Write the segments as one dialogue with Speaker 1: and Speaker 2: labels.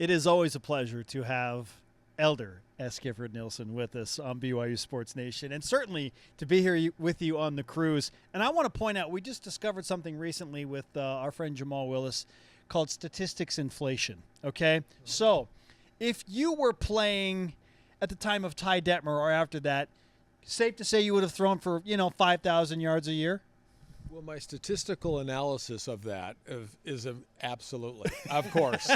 Speaker 1: It is always a pleasure to have Elder S. Gifford Nielsen with us on BYU Sports Nation, and certainly to be here with you on the cruise. And I want to point out, we just discovered something recently with our friend Jamal Willis called statistics inflation, okay? So if you were playing at the time of Ty Detmer or after that, safe to say you would have thrown for, 5,000 yards a year?
Speaker 2: Well, my statistical analysis of that is absolutely, of course,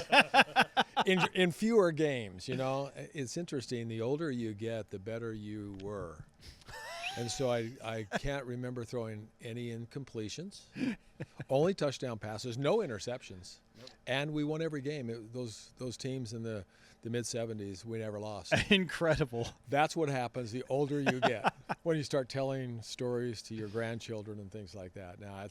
Speaker 2: in fewer games. It's interesting. The older you get, the better you were. And so I can't remember throwing any incompletions, only touchdown passes, no interceptions. Nope. And we won every game. Those teams in the mid-'70s, we never lost.
Speaker 1: Incredible.
Speaker 2: That's what happens the older you get, when you start telling stories to your grandchildren and things like that. Now,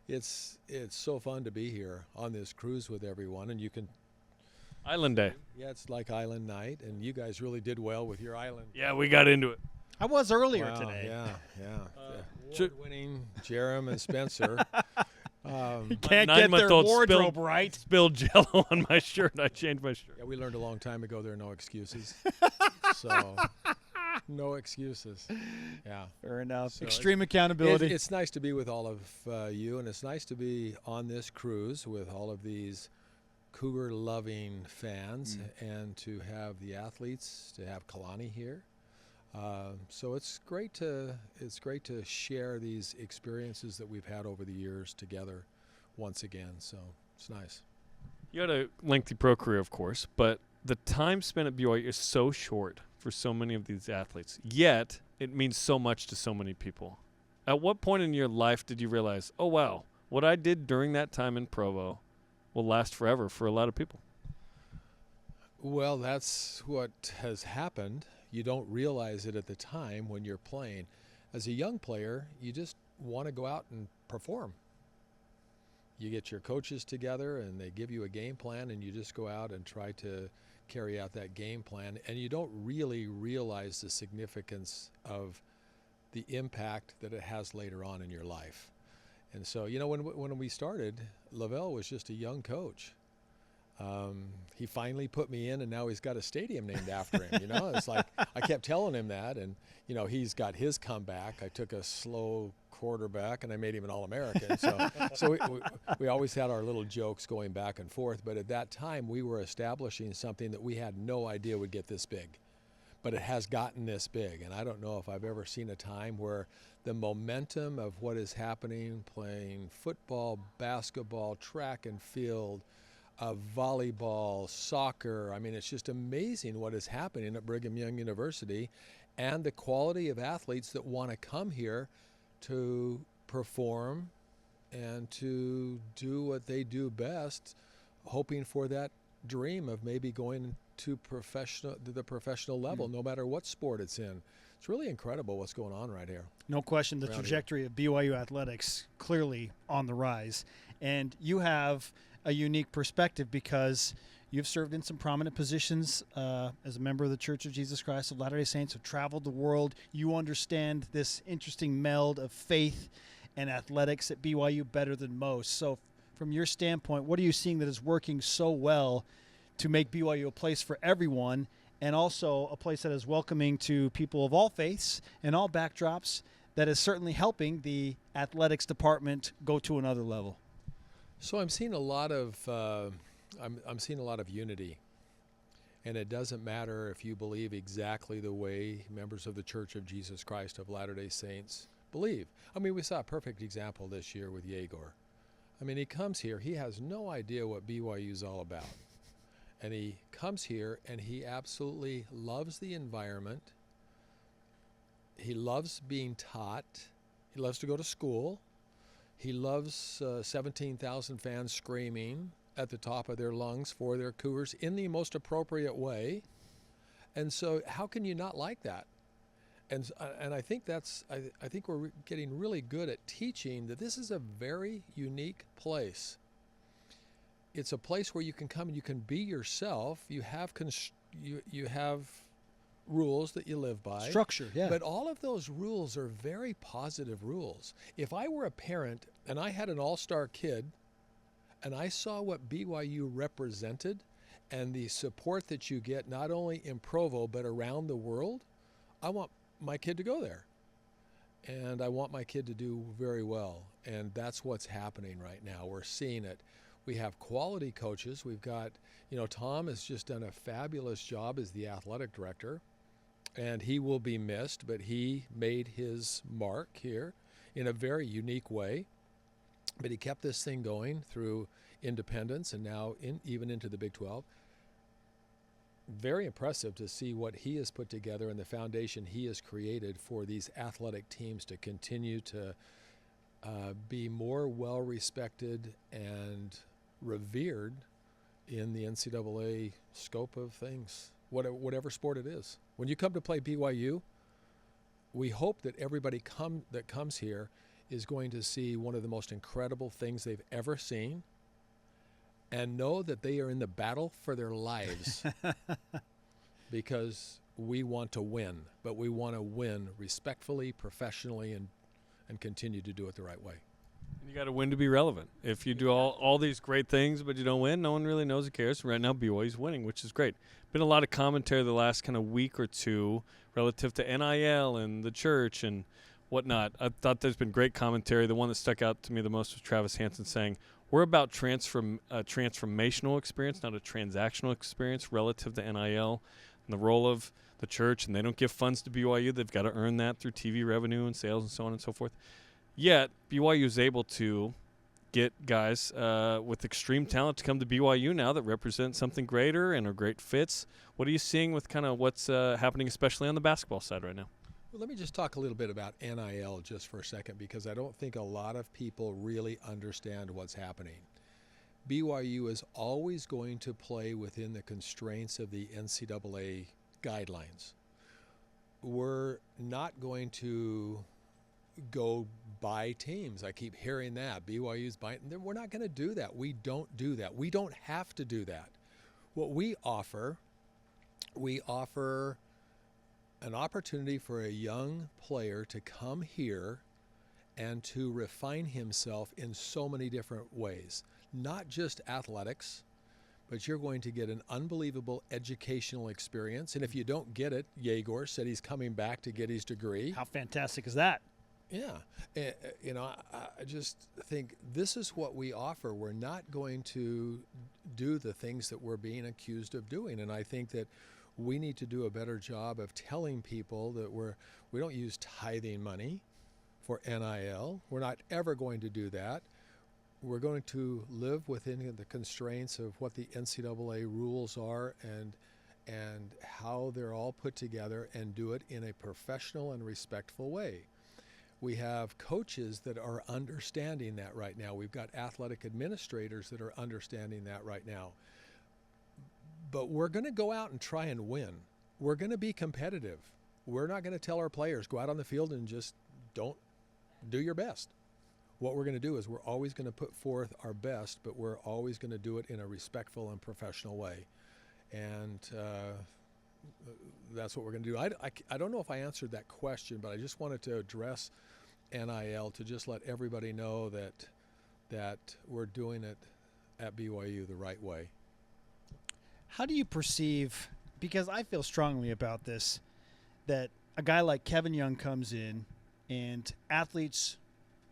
Speaker 2: it's so fun to be here on this cruise with everyone, and you can –
Speaker 3: Island Day.
Speaker 2: Yeah, it's like Island Night, and you guys really did well with your island.
Speaker 3: Yeah, we got into it.
Speaker 1: I was earlier today.
Speaker 2: Yeah. Award-winning Jerem and Spencer.
Speaker 1: You can't get their wardrobe right.
Speaker 3: Spilled Jell-O on my shirt. I changed my shirt.
Speaker 2: Yeah, we learned a long time ago there are no excuses. So, no excuses. Yeah.
Speaker 1: Fair enough.
Speaker 2: So
Speaker 1: extreme accountability.
Speaker 2: It's nice to be with all of you, and it's nice to be on this cruise with all of these Cougar-loving fans, and to have the athletes, to have Kalani here. So it's great to share these experiences that we've had over the years together once again. So it's nice.
Speaker 3: You had a lengthy pro career, of course, but the time spent at BYU is so short for so many of these athletes. Yet it means so much to so many people. At what point in your life did you realize, oh wow, what I did during that time in Provo will last forever for a lot of people?
Speaker 2: Well, that's what has happened. You don't realize it at the time when you're playing. As a young player, you just want to go out and perform. You get your coaches together and they give you a game plan, and you just go out and try to carry out that game plan, and you don't really realize the significance of the impact that it has later on in your life. And so, when we started, Lavell was just a young coach. He finally put me in, and now he's got a stadium named after him. It's like I kept telling him that, and he's got his comeback. I took a slow quarterback, and I made him an All-American. So we always had our little jokes going back and forth. But at that time, we were establishing something that we had no idea would get this big. But it has gotten this big, and I don't know if I've ever seen a time where the momentum of what is happening, playing football, basketball, track and field, volleyball, soccer. I mean, it's just amazing what is happening at Brigham Young University, and the quality of athletes that want to come here to perform and to do what they do best, hoping for that dream of maybe going to the professional level, no matter what sport it's in. It's really incredible what's going on right here.
Speaker 1: No question, the trajectory of BYU athletics clearly on the rise. And you have a unique perspective because you've served in some prominent positions as a member of the Church of Jesus Christ of Latter-day Saints, have traveled the world. You understand this interesting meld of faith and athletics at BYU better than most. So from your standpoint, what are you seeing that is working so well to make BYU a place for everyone, and also a place that is welcoming to people of all faiths and all backdrops, that is certainly helping the athletics department go to another level?
Speaker 2: So I'm seeing a lot of I'm seeing a lot of unity, and it doesn't matter if you believe exactly the way members of the Church of Jesus Christ of Latter-day Saints believe. I mean, we saw a perfect example this year with Yegor. I mean, he comes here, he has no idea what BYU is all about, and he comes here and he absolutely loves the environment. He loves being taught. He loves to go to school. He loves 17,000 fans screaming at the top of their lungs for their Cougars in the most appropriate way. And so how can you not like that? And I think I think we're getting really good at teaching that this is a very unique place. It's a place where you can come and you can be yourself. You have you have rules that you live by.
Speaker 1: Structure, yeah.
Speaker 2: But all of those rules are very positive rules. If I were a parent and I had an all-star kid and I saw what BYU represented and the support that you get not only in Provo but around the world, I want my kid to go there. And I want my kid to do very well. And that's what's happening right now. We're seeing it. We have quality coaches. We've got, Tom has just done a fabulous job as the athletic director. And he will be missed, but he made his mark here in a very unique way. But he kept this thing going through independence and now even into the Big 12. Very impressive to see what he has put together and the foundation he has created for these athletic teams to continue to be more well-respected and revered in the NCAA scope of things, whatever sport it is. When you come to play BYU, we hope that everybody that comes here is going to see one of the most incredible things they've ever seen and know that they are in the battle for their lives because we want to win, but we want to win respectfully, professionally, and continue to do it the right way.
Speaker 3: You got to win to be relevant. If you do all these great things but you don't win, no one really knows or cares. Right now, BYU's winning, which is great. Been a lot of commentary the last kind of week or two relative to NIL and the church and whatnot. I thought there's been great commentary. The one that stuck out to me the most was Travis Hansen saying, we're about transformational experience, not a transactional experience relative to NIL and the role of the church. And they don't give funds to BYU. They've got to earn that through TV revenue and sales and so on and so forth. Yet, BYU is able to get guys with extreme talent to come to BYU now that represent something greater and are great fits. What are you seeing with kind of what's happening, especially on the basketball side right now?
Speaker 2: Well, let me just talk a little bit about NIL just for a second, because I don't think a lot of people really understand what's happening. BYU is always going to play within the constraints of the NCAA guidelines. We're not going to go buy teams. I keep hearing that. BYU's buying. We're not going to do that. We don't do that. We don't have to do that. What we offer an opportunity for a young player to come here and to refine himself in so many different ways. Not just athletics, but you're going to get an unbelievable educational experience. And if you don't get it, Yegor said he's coming back to get his degree.
Speaker 1: How fantastic is that?
Speaker 2: Yeah. I just think this is what we offer. We're not going to do the things that we're being accused of doing. And I think that we need to do a better job of telling people that we don't use tithing money for NIL. We're not ever going to do that. We're going to live within the constraints of what the NCAA rules are and how they're all put together, and do it in a professional and respectful way. We have coaches that are understanding that right now. We've got athletic administrators that are understanding that right now. But we're going to go out and try and win. We're going to be competitive. We're not going to tell our players, go out on the field and just don't do your best. What we're going to do is we're always going to put forth our best, but we're always going to do it in a respectful and professional way. And that's what we're going to do. I don't know if I answered that question, but I just wanted to address NIL to just let everybody know that we're doing it at BYU the right way.
Speaker 1: How do you perceive, because I feel strongly about this, that a guy like Kevin Young comes in and athletes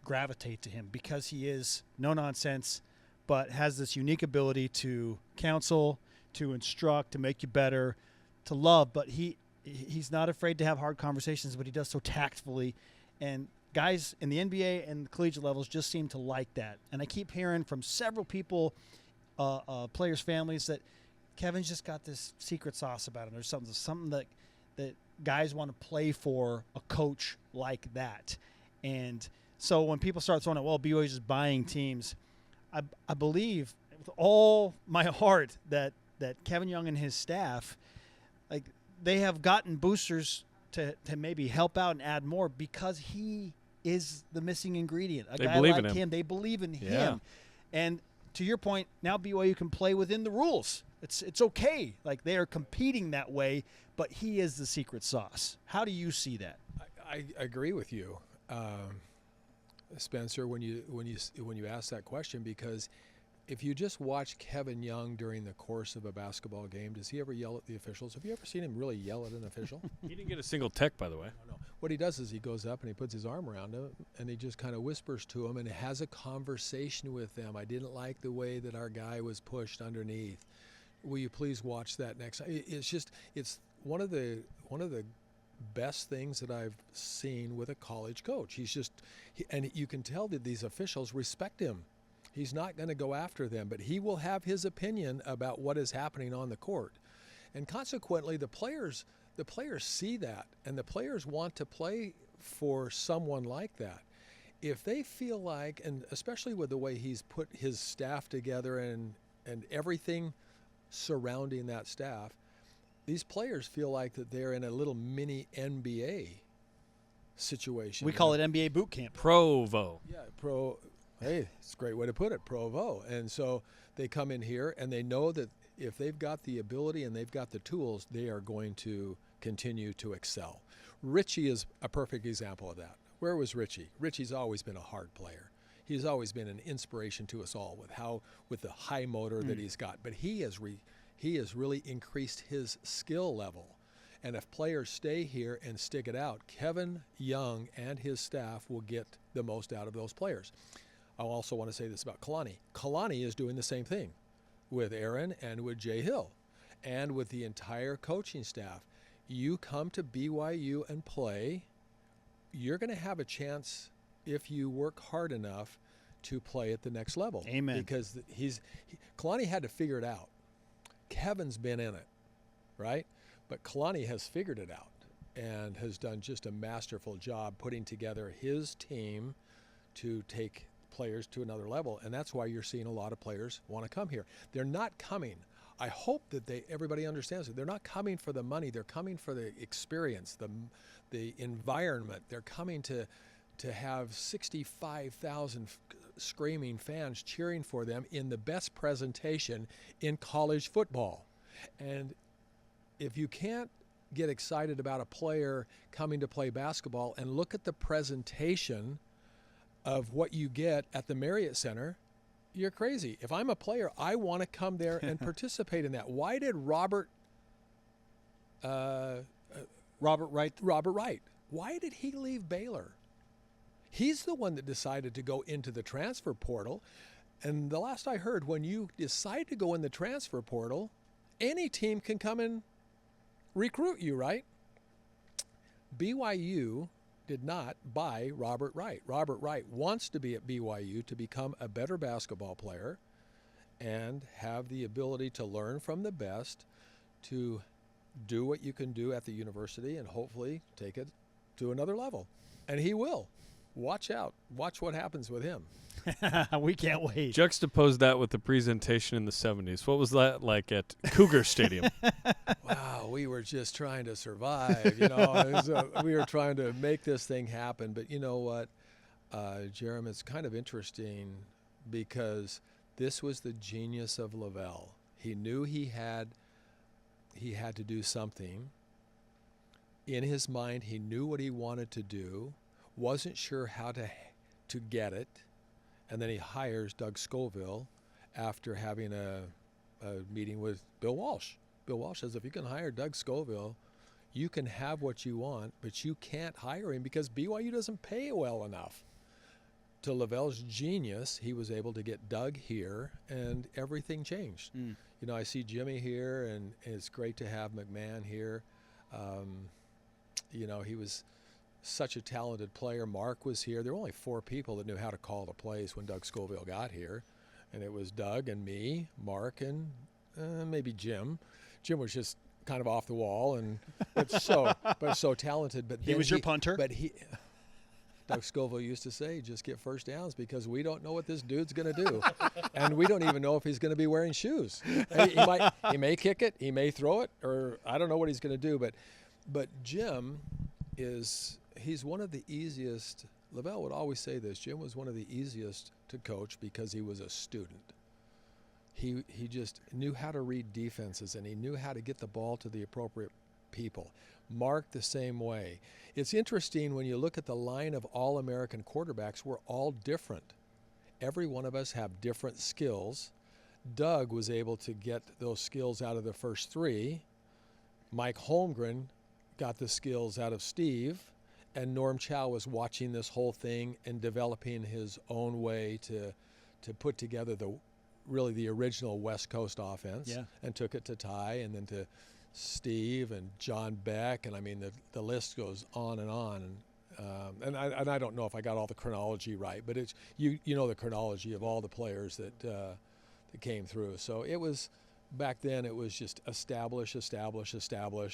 Speaker 1: gravitate to him because he is no nonsense, but has this unique ability to counsel, to instruct, to make you better, to love, but he's not afraid to have hard conversations, but he does so tactfully. And guys in the NBA and the collegiate levels just seem to like that. And I keep hearing from several people, players' families, that Kevin's just got this secret sauce about him. There's something that guys want to play for a coach like that. And so when people start throwing out, well, BYU's just buying teams, I believe with all my heart that Kevin Young and his staff, like, they have gotten boosters to maybe help out and add more because he is the missing ingredient.
Speaker 3: They believe in him.
Speaker 1: They believe in him. And to your point, now BYU can play within the rules. It's okay. Like, they are competing that way, but he is the secret sauce. How do you see that?
Speaker 2: I agree with you, Spencer, when you ask that question, because if you just watch Kevin Young during the course of a basketball game, does he ever yell at the officials? Have you ever seen him really yell at an official?
Speaker 3: He didn't get a single tech, by the way.
Speaker 2: No. What he does is he goes up and he puts his arm around him and he just kind of whispers to him and has a conversation with them. I didn't like the way that our guy was pushed underneath. Will you please watch that next time? It's one of the best things that I've seen with a college coach. And you can tell that these officials respect him. He's not going to go after them, but he will have his opinion about what is happening on the court. And consequently, the players see that, and the players want to play for someone like that. If they feel like, and especially with the way he's put his staff together and everything surrounding that staff, these players feel like that they're in a little mini NBA situation.
Speaker 1: We call it NBA boot camp.
Speaker 3: Provo.
Speaker 2: Yeah, hey, it's a great way to put it, Provo. And so they come in here and they know that if they've got the ability and they've got the tools, they are going to continue to excel. Richie is a perfect example of that. Where was Richie? Richie's always been a hard player. He's always been an inspiration to us all with the high motor that he's got. But he has really increased his skill level. And if players stay here and stick it out, Kevin Young and his staff will get the most out of those players. I also want to say this about Kalani. Kalani is doing the same thing with Aaron and with Jay Hill and with the entire coaching staff. You come to BYU and play, you're going to have a chance, if you work hard enough, to play at the next level.
Speaker 1: Amen.
Speaker 2: Because Kalani had to figure it out. Kevin's been in it, right? But Kalani has figured it out and has done just a masterful job putting together his team to take players to another level, and that's why you're seeing a lot of players want to come here. They're not coming. I hope that everybody understands it. They're not coming for the money. They're coming for the experience, the environment. They're coming to have 65,000 screaming fans cheering for them in the best presentation in college football. And if you can't get excited about a player coming to play basketball and look at the presentation of what you get at the Marriott Center, you're crazy. If I'm a player, I want to come there and participate in that. Why did Robert Wright, why did he leave Baylor? He's the one that decided to go into the transfer portal. And the last I heard, when you decide to go in the transfer portal, any team can come and recruit you, right? BYU did not buy Robert Wright. Robert Wright wants to be at BYU to become a better basketball player and have the ability to learn from the best, to do what you can do at the university and hopefully take it to another level. And he will. Watch out. Watch what happens with him.
Speaker 1: We can't wait.
Speaker 3: Juxtapose that with the presentation in the 70s. What was that like at Cougar Stadium?
Speaker 2: Wow, we were just trying to survive. We were trying to make this thing happen. But you know what, Jerem, it's kind of interesting because this was the genius of Lavell. He knew he had to do something. In his mind, he knew what he wanted to do, wasn't sure how to get it. And then he hires Doug Scoville after having a meeting with Bill Walsh. Bill Walsh says, if you can hire Doug Scoville, you can have what you want, but you can't hire him because BYU doesn't pay well enough. To Lavell's genius, he was able to get Doug here, and everything changed. I see Jimmy here, and it's great to have McMahon here. He was such a talented player. Mark was here. There were only 4 people that knew how to call the plays when Doug Scoville got here. And it was Doug and me, Mark, and maybe Jim. Jim was just kind of off the wall, but so talented. But
Speaker 1: he was your punter?
Speaker 2: But Doug Scoville used to say, just get first downs because we don't know what this dude's going to do. And we don't even know if he's going to be wearing shoes. He may kick it, he may throw it, or I don't know what he's going to do. But Jim he's one of the easiest. Lavell would always say this. Jim was one of the easiest to coach because he was a student. He just knew how to read defenses, and he knew how to get the ball to the appropriate people. Mark the same way. It's interesting when you look at the line of All-American quarterbacks, we're all different. Every one of us have different skills, Doug was able to get those skills out of the first three. Mike Holmgren got the skills out of Steve, and Norm Chow was watching this whole thing and developing his own way to put together the original West Coast offense, and took it to Ty and then to Steve and John Beck, and I mean the list goes on and on. And I don't know if I got all the chronology right, but it's you know the chronology of all the players that came through. So it was back then. It was just establish,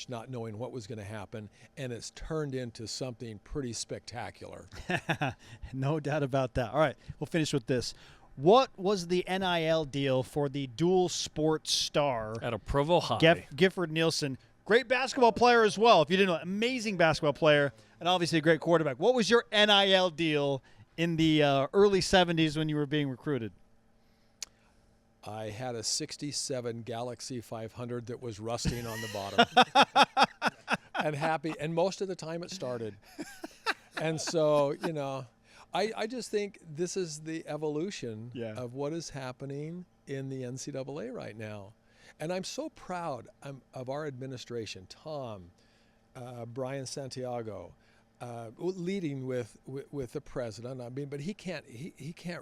Speaker 2: not knowing what was going to happen, and it's turned into something pretty spectacular.
Speaker 1: No doubt about that. All right, we'll finish with this. What was the NIL deal for the dual sports star
Speaker 3: Out of Provo High?
Speaker 1: Gifford Nielsen? Great basketball player as well. If you didn't know, amazing basketball player, and obviously a great quarterback. What was your NIL deal in the early 70s when you were being recruited?
Speaker 2: I had a 67 Galaxy 500 that was rusting on the bottom. And happy, and most of the time it started. And so, I just think this is the evolution of what is happening in the NCAA right now. And I'm so proud of our administration, Tom, Brian Santiago, leading with the president. I mean, but he can't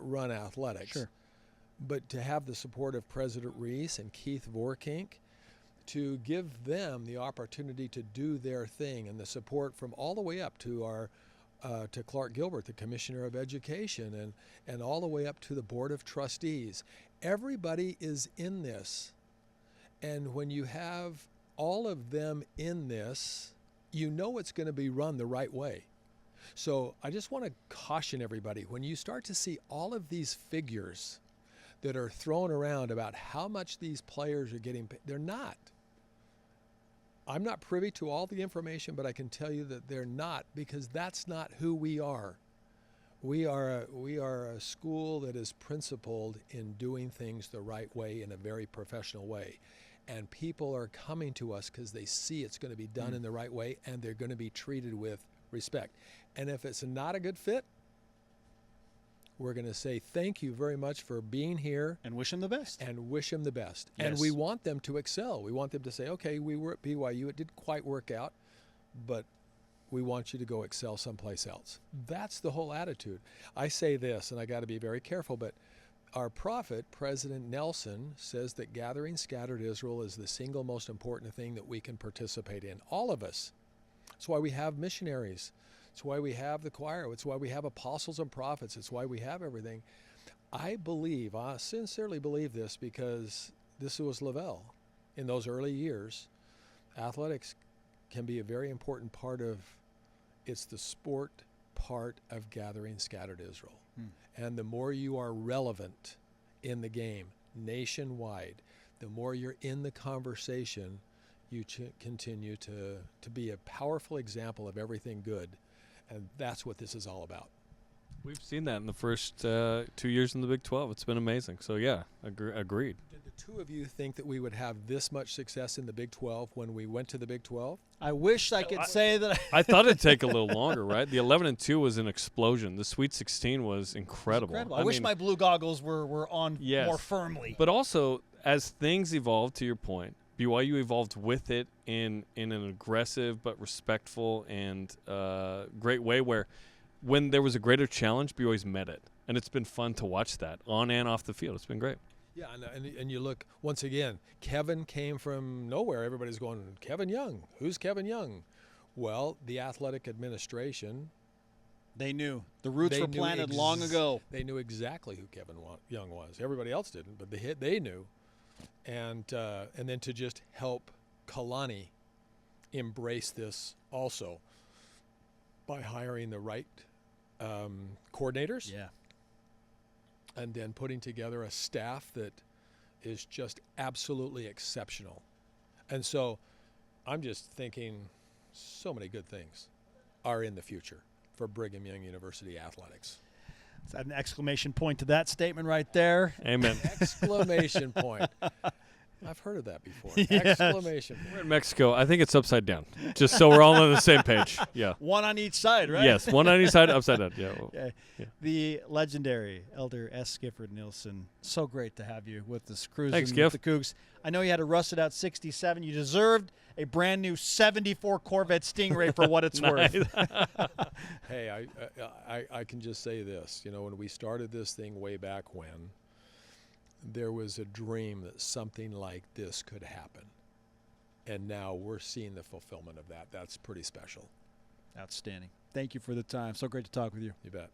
Speaker 2: run athletics.
Speaker 1: Sure.
Speaker 2: But to have the support of President Reese and Keith Vorkink, to give them the opportunity to do their thing, and the support from all the way up to our to Clark Gilbert, the Commissioner of Education, and all the way up to the Board of Trustees. Everybody is in this. And when you have all of them in this, you know it's going to be run the right way. So I just want to caution everybody, when you start to see all of these figures that are thrown around about how much these players are getting paid, they're not. I'm not privy to all the information, but I can tell you that they're not, because that's not who we are. We are a school that is principled in doing things the right way, in a very professional way. And people are coming to us because they see it's going to be done in the right way, and they're going to be treated with respect. And if it's not a good fit, we're going to say thank you very much for being here.
Speaker 1: And wish them the best.
Speaker 2: And wish them the best.
Speaker 1: Yes.
Speaker 2: And we want them to excel. We want them to say, okay, we were at BYU. It didn't quite work out, but we want you to go excel someplace else. That's the whole attitude. I say this, and I got to be very careful, but our prophet, President Nelson, says that gathering scattered Israel is the single most important thing that we can participate in. All of us. That's why we have missionaries. It's why we have the choir. It's why we have apostles and prophets. It's why we have everything. I sincerely believe this, because this was Lavell. In those early years, athletics can be a very important part of, it's the sport part of gathering scattered Israel. And the more you are relevant in the game nationwide, the more you're in the conversation, you continue to be a powerful example of everything good. And that's what this is all about.
Speaker 3: We've seen that in the first 2 years in the Big 12. It's been amazing. So, yeah, agreed.
Speaker 2: Did the two of you think that we would have this much success in the Big 12 when we went to the Big 12?
Speaker 1: I wish I could say that.
Speaker 3: I thought it'd take a little longer, right? The 11-2 was an explosion. The Sweet 16 was incredible.
Speaker 1: I wish my blue goggles were on more firmly.
Speaker 3: But also, as things evolved, to your point, BYU evolved with it in an aggressive but respectful and great way, where when there was a greater challenge, BYU's met it. And it's been fun to watch that on and off the field. It's been great.
Speaker 2: Yeah, and you look, once again, Kevin came from nowhere. Everybody's going, Kevin Young. Who's Kevin Young? Well, the athletic administration.
Speaker 1: They knew. The roots were planted long ago.
Speaker 2: They knew exactly who Kevin Young was. Everybody else didn't, but they knew. And then to just help Kalani embrace this also by hiring the right coordinators.
Speaker 1: Yeah.
Speaker 2: And then putting together a staff that is just absolutely exceptional. And so I'm just thinking so many good things are in the future for Brigham Young University athletics.
Speaker 1: Is that an exclamation point to that statement right there?
Speaker 3: Amen.
Speaker 2: Exclamation point. I've heard of that before.
Speaker 1: Yes.
Speaker 2: Exclamation.
Speaker 3: We're in Mexico. I think it's upside down. Just so we're all on the same page. Yeah.
Speaker 1: One on each side, right?
Speaker 3: Yes, one on each side, upside down. Yeah.
Speaker 1: Yeah.
Speaker 3: Yeah.
Speaker 1: The legendary Elder S. Gifford Nielsen. So great to have you with us cruising
Speaker 3: Thanks,
Speaker 1: with
Speaker 3: Giff.
Speaker 1: the Cougs. I know you had a rusted out 67. You deserved a brand new 74 Corvette Stingray for what it's worth.
Speaker 2: Hey, I can just say this. You know, when we started this thing way back when, there was a dream that something like this could happen. And now we're seeing the fulfillment of that. That's pretty special.
Speaker 1: Outstanding. Thank you for the time. So great to talk with you.
Speaker 2: You bet.